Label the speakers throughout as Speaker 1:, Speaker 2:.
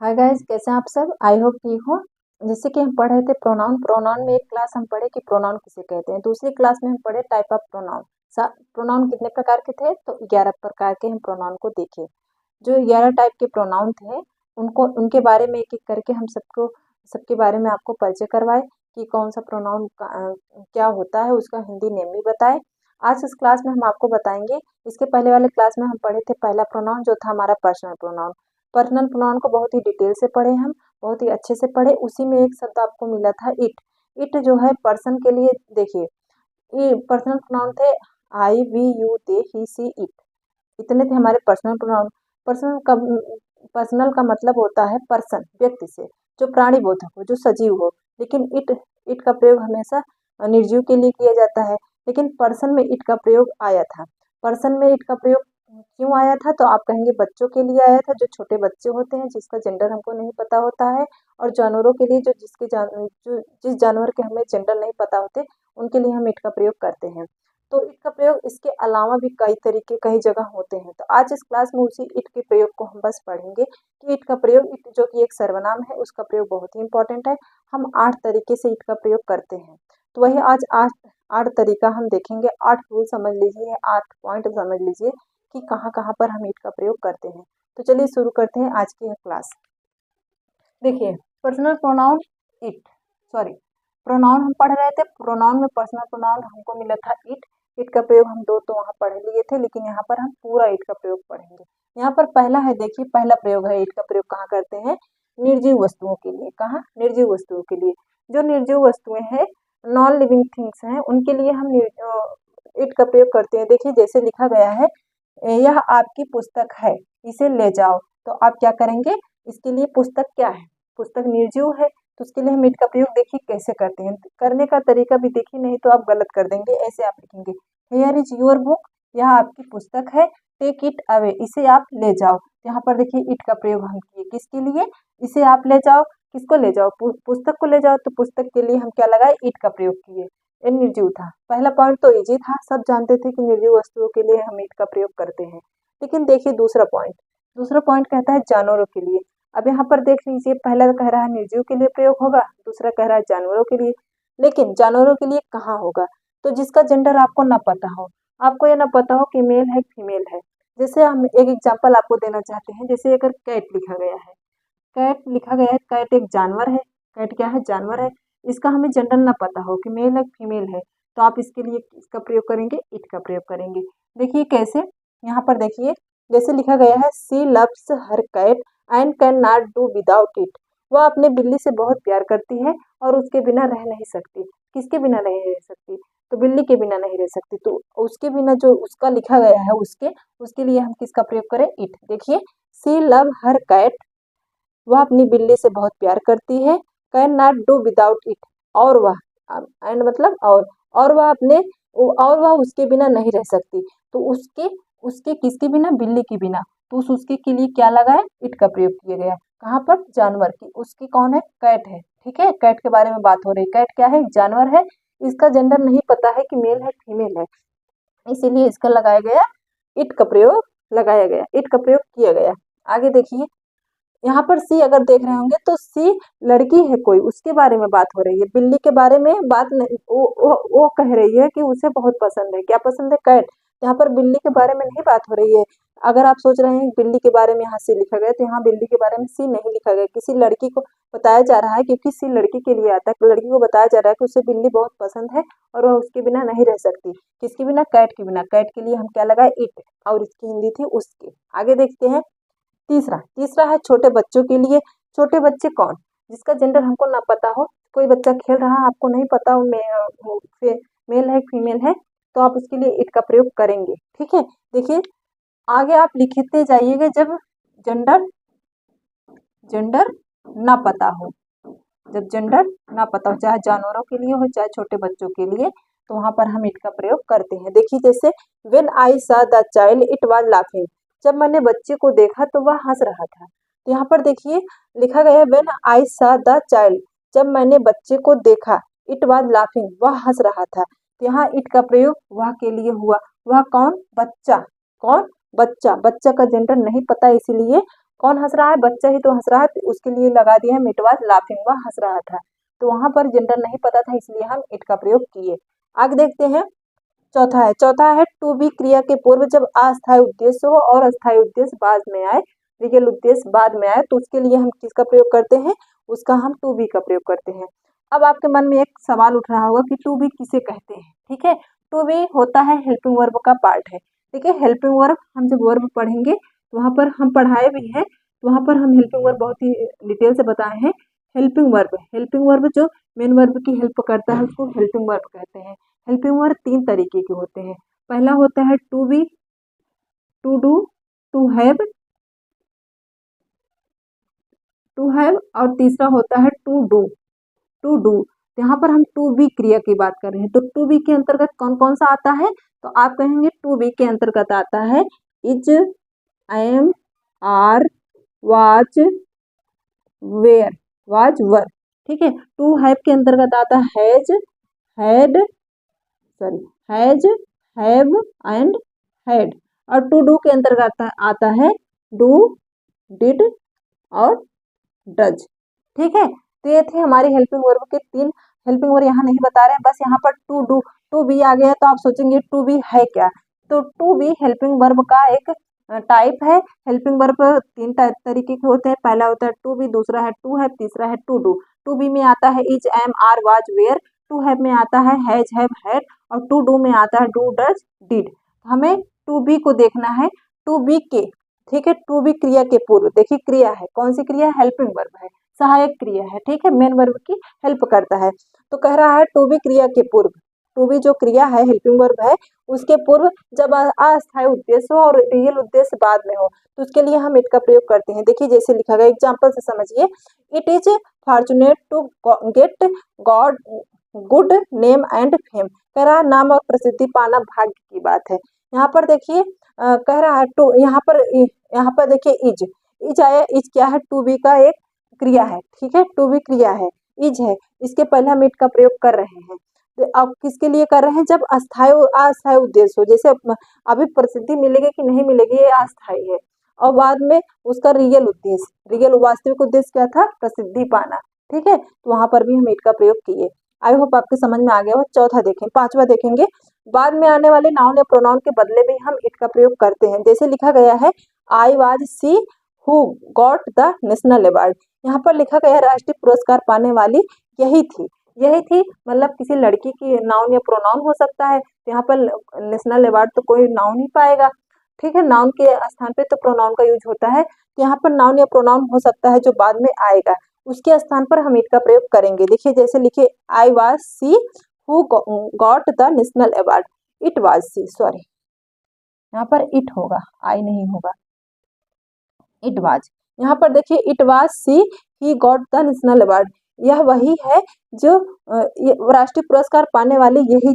Speaker 1: Hi guys, कैसे हैं आप सब। आई होप ठीक हो। जैसे कि हम पढ़ रहे थे प्रोनाउन प्रोनाउन में एक क्लास हम पढ़े कि प्रोनाउन किसे कहते हैं। दूसरी क्लास में हम पढ़े टाइप ऑफ प्रोनाउन। प्रोनाउन कितने प्रकार के थे, तो 11 प्रकार के हम प्रोनाउन को देखे। जो 11 टाइप के प्रोनाउन थे उनको उनके बारे में एक एक करके हम सबके बारे में आपको परिचय करवाए कि कौन सा प्रोनाउन क्या होता है, उसका हिंदी नेम भी बताए। आज इस क्लास में हम आपको बताएंगे। इसके पहले वाले क्लास में हम पढ़े थे पहला प्रोनाउन जो था हमारा पर्सनल प्रोनाउन। पर्सनल प्रोनाउन को बहुत ही डिटेल से पढ़े हम, बहुत ही अच्छे से पढ़े। उसी में एक शब्द आपको मिला था इट। इट जो है पर्सन के लिए, देखिए ये पर्सनल प्रोनाउन थे। I we you they he she it, इतने थे हमारे पर्सनल प्रोनाउन। पर्सनल का मतलब होता है पर्सन, व्यक्ति से, जो प्राणी बोधक हो, जो सजीव हो। लेकिन इट का प्रयोग हमेशा निर्जीव के लिए किया जाता है। लेकिन पर्सन में इट का प्रयोग आया था। पर्सन में इट का प्रयोग क्यों आया था, तो आप कहेंगे बच्चों के लिए आया था, जो छोटे बच्चे होते हैं जिसका जेंडर हमको नहीं पता होता है। और जानवरों के लिए, जो जिस जानवर के हमें जेंडर नहीं पता होते, उनके लिए हम इट का प्रयोग करते हैं। तो इट का प्रयोग इसके अलावा भी कई तरीके, कई जगह होते हैं। तो आज इस क्लास में उसी इट के प्रयोग को हम बस पढ़ेंगे कि इट का प्रयोग, इट जो कि एक सर्वनाम है, उसका प्रयोग बहुत ही इंपॉर्टेंट है। हम 8 तरीके से इट का प्रयोग करते हैं। तो वही आज 8 तरीका हम देखेंगे। 8 रूल समझ लीजिए, 8 पॉइंट समझ लीजिए कि कहाँ कहाँ पर हम इट का प्रयोग करते हैं। तो चलिए शुरू करते हैं आज की यह क्लास। देखिए, personal pronoun it, sorry, pronoun हम पढ़ रहे थे। प्रोनाउन में पर्सनल प्रोनाउन हमको मिला था इट। इट का प्रयोग हम दो तो वहाँ पढ़ लिए थे, लेकिन यहाँ पर हम पूरा इट का प्रयोग पढ़ेंगे। यहाँ पर पहला है, देखिए पहला प्रयोग है। इट का प्रयोग कहाँ करते हैं? निर्जीव वस्तुओं के लिए। कहाँ? निर्जीव वस्तुओं के लिए। जो निर्जीव वस्तुएं हैं, नॉन लिविंग थिंग्स हैं, उनके लिए हम इट का प्रयोग करते हैं। देखिए जैसे लिखा गया है, यह आपकी पुस्तक है, इसे ले जाओ। तो आप क्या करेंगे? इसके लिए पुस्तक क्या है? पुस्तक निर्जीव है, तो उसके लिए हम इट का प्रयोग देखिए कैसे करते हैं। करने का तरीका भी देखिए, नहीं तो आप गलत कर देंगे। ऐसे आप लिखेंगे, हियर इज योर बुक, यह आपकी पुस्तक है, टेक इट अवे, इसे आप ले जाओ। यहाँ पर देखिए इट का प्रयोग हम किए, किसके लिए? इसे आप ले जाओ। किसको ले जाओ? पुस्तक को ले जाओ। तो पुस्तक के लिए हम क्या लगाए? इट का प्रयोग किए। ये निर्जीव था। पहला पॉइंट तो इजी था, सब जानते थे कि निर्जीव वस्तुओं के लिए हम इट का प्रयोग करते हैं। लेकिन देखिए दूसरा पॉइंट कहता है जानवरों के लिए। अब यहाँ पर देख लीजिए, पहला कह रहा है निर्जीव के लिए प्रयोग होगा, दूसरा कह रहा है जानवरों के लिए। लेकिन जानवरों के लिए कहाँ होगा? तो जिसका जेंडर आपको ना पता हो, आपको ये ना पता हो कि मेल है फीमेल है। जैसे हम एक एग्जाम्पल आपको देना चाहते हैं। जैसे अगर कैट लिखा गया है, कैट लिखा गया है, कैट एक जानवर है। कैट क्या है? जानवर है। इसका हमें जेंडर ना पता हो कि मेल है फीमेल है, तो आप इसके लिए इसका प्रयोग करेंगे, इट का प्रयोग करेंगे। देखिए कैसे, यहाँ पर देखिए जैसे लिखा गया है, she loves her cat and can not do without it. वह अपने बिल्ली से बहुत प्यार करती है और उसके बिना रह नहीं सकती। किसके बिना नहीं रह सकती? तो बिल्ली के बिना नहीं रह सकती। तो उसके बिना, जो उसका लिखा गया है, उसके लिए हम किसका प्रयोग करें? इट। देखिए, सी लव हर कैट, वह अपनी बिल्ली से बहुत प्यार करती है। Can not do without it, और वह, एंड मतलब और वह और वह उसके बिना नहीं रह सकती। तो उसके उसके किसके बिना? बिल्ली के बिना। तो उसके के लिए क्या लगा है? इट का प्रयोग किया गया। कहाँ पर? जानवर की। उसकी कौन है? कैट है। ठीक है, कैट के बारे में बात हो रही। कैट क्या है? एक जानवर है। इसका जेंडर नहीं पता है कि मेल है फीमेल है, इसीलिए इसका लगाया गया, इट का प्रयोग लगाया गया, इट का प्रयोग किया गया। आगे देखिए, यहाँ पर सी अगर देख रहे होंगे तो सी लड़की है कोई, उसके बारे में बात हो रही है। बिल्ली के बारे में बात नहीं, वो कह रही है कि उसे बहुत पसंद है। क्या पसंद है? कैट। यहाँ पर बिल्ली के बारे में नहीं बात हो रही है। अगर आप सोच रहे हैं बिल्ली के बारे में यहाँ सी लिखा गया, तो यहाँ बिल्ली के बारे में सी नहीं लिखा गया। किसी लड़की को बताया जा रहा है, क्योंकि सी लड़की के लिए आता है। लड़की को बताया जा रहा है कि उसे बिल्ली बहुत पसंद है और वह उसके बिना नहीं रह सकती। किसके बिना? कैट के बिना। कैट के लिए हम क्या लगाए? इट। और इसकी हिंदी थी उसके। आगे देखते हैं तीसरा है छोटे बच्चों के लिए। छोटे बच्चे कौन? जिसका जेंडर हमको ना पता हो। कोई बच्चा खेल रहा है, आपको नहीं पता हो मेल है फीमेल है, तो आप उसके लिए इट का प्रयोग करेंगे। ठीक है, देखिए आगे आप लिखते जाइएगा। जब जेंडर जेंडर ना पता हो, जब जेंडर ना पता हो, चाहे जानवरों के लिए हो चाहे छोटे बच्चों के लिए, तो वहां पर हम इट का प्रयोग करते हैं। देखिए जैसे, व्हेन आई सा the child it was laughing, जब मैंने बच्चे को देखा तो वह हंस रहा था। तो यहाँ पर देखिए लिखा गया है, व्हेन आई सा द चाइल्ड, जब मैंने बच्चे को देखा, इट वाज लाफिंग, वह हंस रहा था। तो यहाँ इट का प्रयोग वह के लिए हुआ। वह कौन? बच्चा। कौन? बच्चा। बच्चा का जेंडर नहीं पता, इसीलिए कौन हंस रहा है, बच्चा ही तो हंस रहा है, तो उसके लिए लगा दिया है इट वाज लाफिंग, वह हंस रहा था। तो वहां पर जेंडर नहीं पता था, इसलिए हम इट का प्रयोग किए। आगे देखते हैं, चौथा है टू बी क्रिया के पूर्व जब अस्थायी उद्देश्य हो और अस्थायी उद्देश्य बाद में आए, रियल उद्देश्य बाद में आए, तो उसके लिए हम किसका प्रयोग करते हैं, उसका हम टू बी का प्रयोग करते हैं। अब आपके मन में एक सवाल उठ रहा होगा कि टू बी किसे कहते हैं। ठीक है, टू बी होता है हेल्पिंग वर्ब का पार्ट है। ठीक है, हेल्पिंग वर्ब हम जब वर्ब पढ़ेंगे तो वहाँ पर हम पढ़ाए भी हैं, तो वहाँ पर हम हेल्पिंग वर्ब बहुत ही डिटेल से बताए हैं। हेल्पिंग वर्ब जो मेन वर्ब की हेल्प करता है उसको हेल्पिंग वर्ब कहते हैं। हेल्पिंग वर्ब 3 तरीके के होते हैं। पहला होता है to be, to do, to have और तीसरा होता है टू डू। यहाँ पर हम टू बी क्रिया की बात कर रहे हैं, तो टू बी के अंतर्गत कौन कौन सा आता है, तो आप कहेंगे टू बी के अंतर्गत आता है is, am, are, was, were, was, were. ठीक है, टू हैव के अंतर्गत आता है had, has, have and had. और टू डू के अंतर्गत आता है डू, डिड और डज। ठीक है, तो ये थे हमारी हेल्पिंग वर्ब के 3। हेल्पिंग वर्ब यहाँ नहीं बता रहे हैं, बस यहाँ पर टू बी आ गया तो आप सोचेंगे टू बी है क्या, तो टू बी हेल्पिंग वर्ब का एक टाइप है। हेल्पिंग वर्ब 3 तरीके के होते हैं। पहला होता है टू बी, दूसरा है टू है, तीसरा है टू डू। टू बी में आता है is, am, are, was, were. To have में आता है हैज, हैव, हैड। और टू डू में आता है डू, डज, डिड। हमें टू बी को देखना है टू बी के। ठीक है, टू बी क्रिया के पूर्व, देखिए क्रिया है, कौन सी क्रिया, हेल्पिंग वर्ब है, सहायक क्रिया है। ठीक है, मेन वर्ब की हेल्प करता है। तो कह रहा है टू बी क्रिया के पूर्व, टू बी जो क्रिया है हेल्पिंग वर्ब है, उसके पूर्व जब अस्थायी उद्देश्य हो और रियल उद्देश्य बाद में हो, तो उसके लिए हम इट का प्रयोग करते हैं। देखिए जैसे लिखा गया, एग्जाम्पल से समझिए। It is fortunate to get god good name and fame. कह रहा है नाम और प्रसिद्धि पाना भाग्य की बात है। यहाँ पर देखिए कह रहा है टू, यहाँ पर देखिए इज आया। इज क्या है, टू बी का एक क्रिया है। ठीक है, टू बी क्रिया है, इज है, इसके पहले हम इट का प्रयोग कर रहे हैं। तो अब किसके लिए कर रहे हैं, जब अस्थायी उद्देश्य हो, जैसे अभी प्रसिद्धि मिलेगी कि नहीं मिलेगी ये अस्थायी है, और बाद में उसका रियल उद्देश्य, रियल वास्तविक उद्देश्य क्या था, प्रसिद्धि पाना। ठीक है, तो वहां पर भी हम इट का प्रयोग किए। आई होप आपके समझ में आ गया हो। चौथा देखें, पांचवा देखेंगे, बाद में आने वाले नाउन या प्रोनाउन के बदले भी हम इट का प्रयोग करते हैं। जैसे लिखा गया है आई was she who got the national award. यहाँ पर लिखा गया है राष्ट्रीय पुरस्कार पाने वाली यही थी। मतलब किसी लड़की की नाउन या प्रोनाउन हो सकता है, तो यहाँ पर नेशनल अवार्ड तो कोई नाउन ही पाएगा। ठीक है, नाउन के स्थान पे तो प्रोनाउन का यूज होता है, तो यहाँ पर नाउन या प्रोनाउन हो सकता है जो बाद में आएगा, उसके स्थान पर हम इट का प्रयोग करेंगे। देखिए जैसे लिखे I was she who got the national award. It was she, sorry यहाँ पर इट होगा, आई नहीं होगा, इट वाज। यहाँ पर देखिए it was she he got the national award. यह वही है जो राष्ट्रीय पुरस्कार पाने वाली यही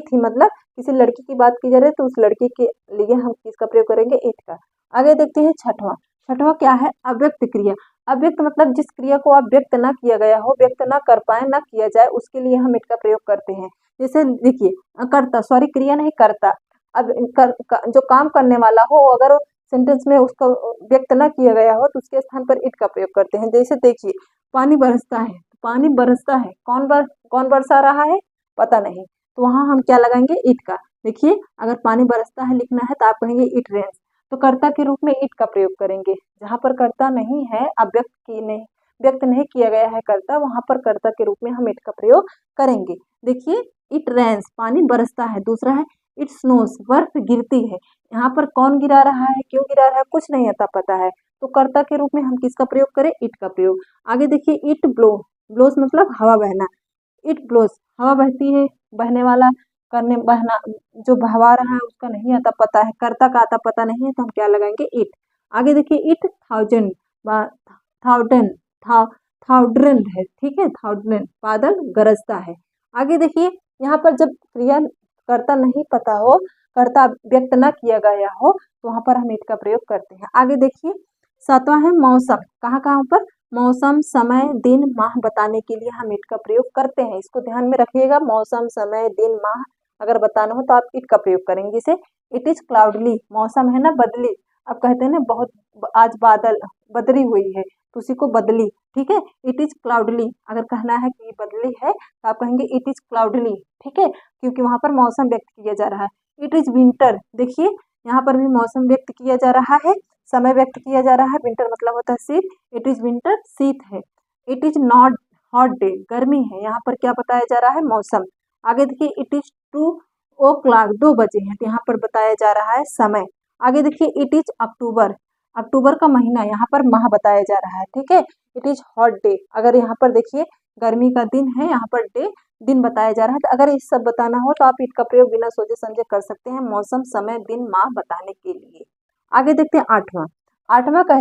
Speaker 1: थी। मतलब किसी लड़की की बात की जा रही है तो उस लड़की के लिए हम किसका प्रयोग करेंगे, इट का। आगे देखते हैं छठवां क्या है, अव्यक्त क्रिया। अव्यक्त मतलब जिस क्रिया को अब व्यक्त ना किया गया हो, व्यक्त ना कर पाए, ना किया जाए, उसके लिए हम इट का प्रयोग करते हैं। जैसे देखिए करता, सॉरी क्रिया नहीं, करता। अब जो काम करने वाला हो, अगर सेंटेंस में उसका व्यक्त ना किया गया हो तो उसके स्थान पर इट का प्रयोग करते हैं। जैसे देखिए पानी बरसता है, कौन बरसा रहा है, पता नहीं, तो वहां हम क्या लगाएंगे, इट का। देखिए अगर पानी बरसता है लिखना है तो आप कहेंगे इट रेन्स, तो कर्ता के रूप में इट का प्रयोग करेंगे। जहां पर कर्ता नहीं है, व्यक्त नहीं किया गया है कर्ता, वहां पर कर्ता के रूप में हम इट का प्रयोग करेंगे। देखिए इट रेन्स, पानी बरसता है। दूसरा है इट स्नोस, बर्फ गिरती है। यहाँ पर कौन गिरा रहा है, क्यों गिरा रहा है, कुछ नहीं आता पता है, तो कर्ता के रूप में हम किसका प्रयोग करें, इट का प्रयोग। आगे देखिए इट ब्लोस मतलब हवा बहना। इट ब्लोस हवा बहती है, बहने वाला, बहना, जो बहवा रहा है उसका नहीं आता पता है, कर्ता का आता पता नहीं है, तो हम क्या लगाएंगे, इट। आगे देखिए इट थाउजेंड है। ठीक है, थाउजेंड, बादल गरजता है। आगे देखिए यहाँ पर जब क्रिया कर्ता नहीं पता हो, कर्ता व्यक्त ना किया गया हो, तो वहां पर हम इट का प्रयोग करते हैं। आगे देखिए सातवां है मौसम। कहाँ पर, मौसम, समय, दिन, माह बताने के लिए हम इट का प्रयोग करते हैं। इसको ध्यान में रखिएगा, मौसम, समय, दिन, माह अगर बताना हो तो आप इट का प्रयोग करेंगे। जैसे इट इज क्लाउडली, मौसम है ना बदली, अब कहते हैं ना बहुत आज बदली हुई है, तो उसी को बदली, ठीक है। इट इज क्लाउडली, अगर कहना है कि बदली है तो आप कहेंगे इट इज क्लाउडली, ठीक है, क्योंकि वहां पर मौसम व्यक्त किया जा रहा है। इट इज विंटर, देखिए यहाँ पर भी मौसम व्यक्त किया जा रहा है, समय व्यक्त किया जा रहा है। विंटर मतलब होता है शीत, इट इज विंटर शीत है। It is not hot day, गर्मी है, यहाँ पर क्या बताया जा रहा है, मौसम। आगे देखिए इट इज 2 o'clock, 2 बजे है, तो यहाँ पर बताया जा रहा है समय। आगे देखिए इट इज अक्टूबर, अक्टूबर का महीना, यहाँ पर माह बताया जा रहा है, ठीक है। इट इज हॉट डे, अगर यहाँ पर देखिए गर्मी का दिन है, यहाँ पर डे दिन बताया जा रहा है। तो अगर ये सब बताना हो तो आप इट का प्रयोग बिना सोचे समझे कर सकते हैं, मौसम, समय, दिन, माह बताने के लिए। आगे देखते हैं आठवां। आठवां कह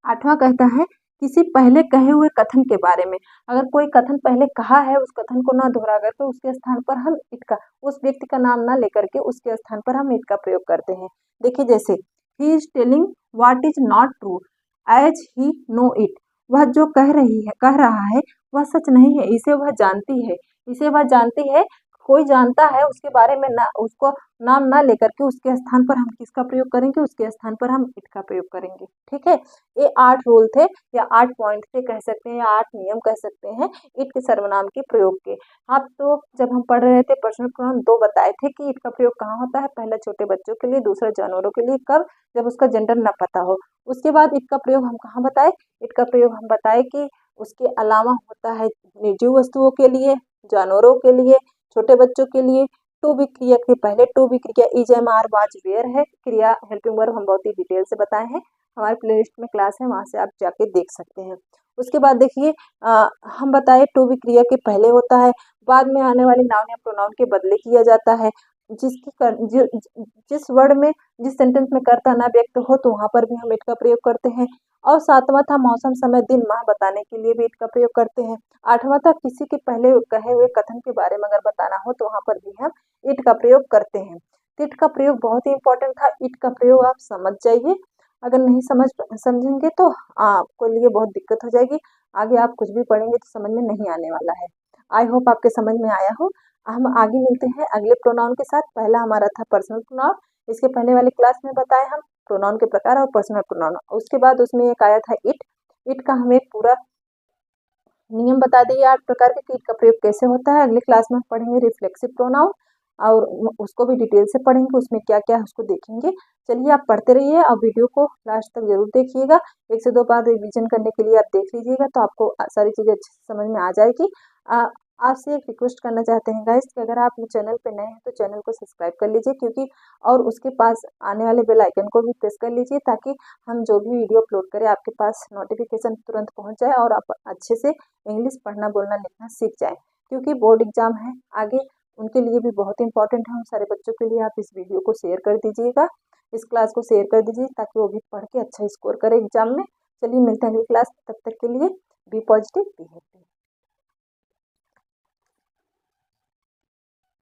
Speaker 1: आठवां कहता है किसी पहले कहे हुए कथन के बारे में। अगर कोई कथन पहले कहा है, उस कथन को ना दोहरा करके उसके स्थान पर हम इट का, उस व्यक्ति का नाम ना लेकर के उसके स्थान पर हम इट का प्रयोग करते हैं। देखिए जैसे he is telling what is not true as he know it, वह जो कह रहा है वह सच नहीं है, इसे वह जानती है, इसे वह जानती है। कोई जानता है उसके बारे में ना, उसको नाम ना लेकर के उसके स्थान पर हम किसका प्रयोग करेंगे, उसके स्थान पर हम इट का प्रयोग करेंगे, ठीक है। ये 8 रूल थे या 8 पॉइंट थे कह सकते हैं, या 8 नियम कह सकते हैं इट के सर्वनाम के प्रयोग के। आप तो जब हम पढ़ रहे थे पर्सनल प्रोनाउन 2 बताए थे कि इट का प्रयोग कहाँ होता है, पहला छोटे बच्चों के लिए, दूसरा जानवरों के लिए, कब, जब उसका जेंडर न पता हो। उसके बाद इट का प्रयोग हम कहाँ बताए, इट का प्रयोग हम बताए कि उसके अलावा होता है निर्जीव वस्तुओं के लिए, जानवरों के लिए, छोटे बच्चों के लिए। टू बी क्रिया के पहले टू बी क्रिया is, am, are, was, were है, क्रिया हेल्पिंग वर्ब हम बहुत ही डिटेल से बताए हैं, हमारे प्लेलिस्ट में क्लास है, वहां से आप जाके देख सकते हैं। उसके बाद देखिए हम बताए टू बी क्रिया के पहले होता है, बाद में आने वाले नाउन या प्रोनाउन के बदले किया जाता है। जिस वर्ड में, जिस सेंटेंस में कर्ता ना व्यक्त हो तो वहां पर भी हम इट का प्रयोग करते हैं। और 7वां था मौसम, समय, दिन, माह बताने के लिए भी इट का प्रयोग करते हैं। 8वां था किसी के पहले कहे हुए कथन के बारे में अगर बताना हो तो वहां पर भी हम इट का प्रयोग करते हैं। इट का प्रयोग बहुत ही इंपॉर्टेंट था, इट का प्रयोग आप समझ जाइए, अगर नहीं समझेंगे तो आपको लिए बहुत दिक्कत हो जाएगी, आगे आप कुछ भी पढ़ेंगे तो समझ में नहीं आने वाला है। आई होप आपके समझ में आया हो। हम आगे मिलते हैं अगले प्रोनाउन के साथ। पहला हमारा था पर्सनल प्रोनाउन, इसके पहले वाले क्लास में बताए हम प्रोनाउन के प्रकार और पर्सनल प्रोनाउन। उसके बाद उसमें एक आया था इट, इट का हम एक पूरा नियम बता दिए 8 प्रकार के कि इट का प्रयोग कैसे होता है। अगले क्लास में पढ़ेंगे रिफ्लेक्सिव प्रोनाउन और उसको भी डिटेल से पढ़ेंगे, उसमें क्या क्या है उसको देखेंगे। चलिए आप पढ़ते रहिए और वीडियो को लास्ट तक जरूर देखिएगा, 1 से 2 बार रिवीजन करने के लिए आप देख लीजिएगा तो आपको सारी चीज़ें अच्छे से समझ में आ जाएगी। आपसे एक रिक्वेस्ट करना चाहते हैं गाइस कि अगर आप चैनल पे नए हैं तो चैनल को सब्सक्राइब कर लीजिए, क्योंकि और उसके पास आने वाले बेल आइकन को भी प्रेस कर लीजिए ताकि हम जो भी वीडियो अपलोड करें आपके पास नोटिफिकेशन तुरंत पहुंच जाए और आप अच्छे से इंग्लिश पढ़ना, बोलना, लिखना सीख जाए। क्योंकि बोर्ड एग्जाम है आगे, उनके लिए भी बहुत इंपॉर्टेंट है। उन सारे बच्चों के लिए आप इस वीडियो को शेयर कर दीजिएगा, इस क्लास को शेयर कर दीजिए ताकि वो भी पढ़ के अच्छा स्कोर करे एग्जाम में। चलिए मिलते हैं अगली क्लास, तब तक के लिए बी पॉजिटिव, बी हैप्पी।